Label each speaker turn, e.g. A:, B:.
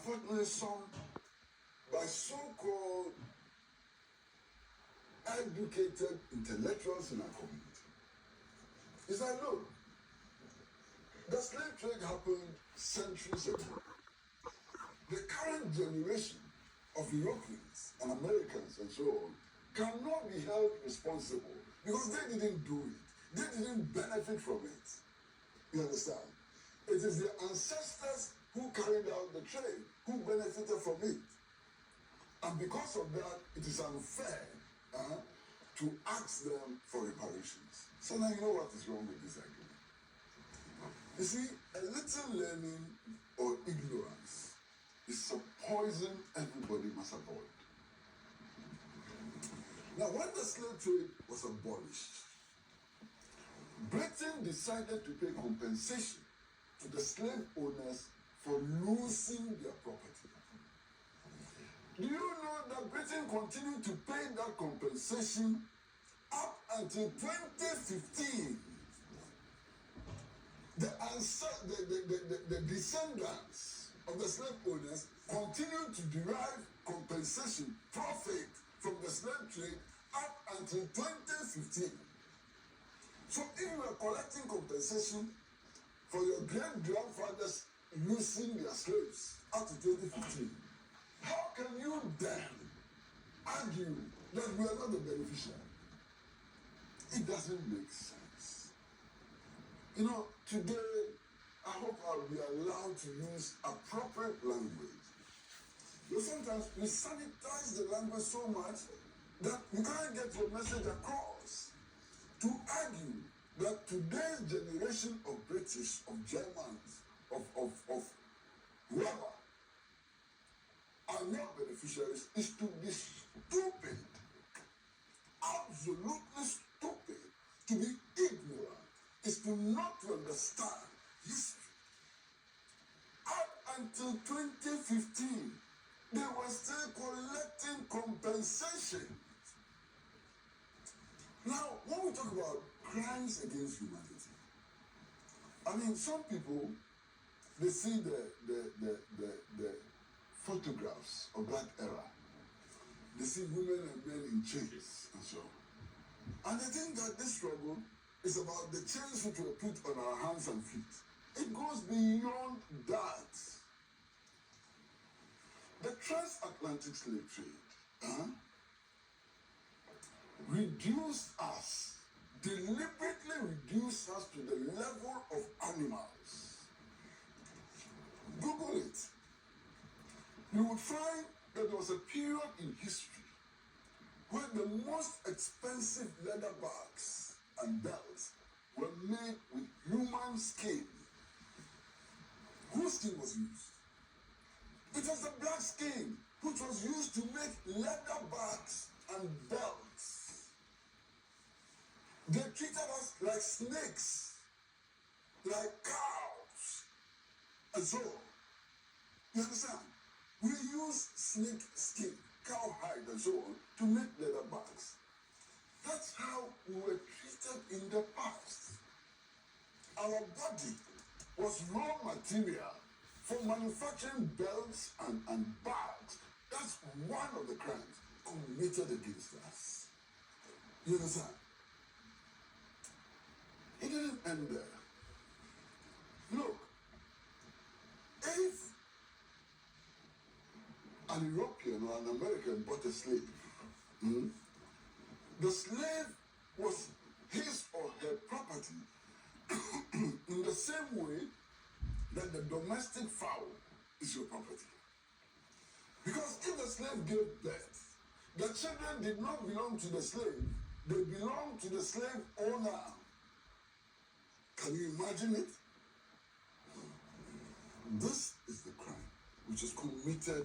A: unfortunately, some by so-called educated intellectuals in our community. It's like, look, the slave trade happened centuries ago. The current generation of Europeans and Americans and so on cannot be held responsible because they didn't do it. They didn't benefit from it. You understand? It is their ancestors who carried out the trade, who benefited from it. And because of that, it is unfair to ask them for reparations. So now you know what is wrong with this argument. You see, a little learning or ignorance is a poison everybody must avoid. Now, when the slave trade was abolished, Britain decided to pay compensation to the slave owners for losing their property. Do you know that Britain continued to pay that compensation up until 2015? The descendants of the slave owners continued to derive compensation, profit from the slave trade up until 2015. So if you are collecting compensation for your great-grandfathers losing their slaves up to 2015, how can you then argue that we are not the beneficiary? It doesn't make sense. You know, today, I hope I'll be allowed to use appropriate language. But sometimes we sanitize the language so much that you can't get your message across. To argue that today's generation of British, of Germans, of whoever are not beneficiaries is to be stupid, absolutely stupid, to be ignorant, is to not to understand history. Up until 2015, they were still collecting compensation. Now, when we talk about crimes against humanity, I mean, some people, they see the photographs of that era. They see women and men in chains and so on. And they think that this struggle is about the chains which were put on our hands and feet. It goes beyond that. The transatlantic slave trade deliberately reduced us to the level of animals. Google it. You will find that there was a period in history where the most expensive leather bags and belts were made with human skin. Whose skin was used? It was the black skin which was used to make leather bags and belts. They treated us like snakes, like cows, and so on. You understand? We use snake skin, cowhide, and so on to make leather bags. That's how we were treated in the past. Our body was raw material for manufacturing belts and bags. That's one of the crimes committed against us. You understand? It didn't end there. Look, if an European or an American bought a slave, the slave was his or her property in the same way that the domestic fowl is your property. Because if the slave gave birth, the children did not belong to the slave, they belonged to the slave owner. Can you imagine it? This is the crime which is committed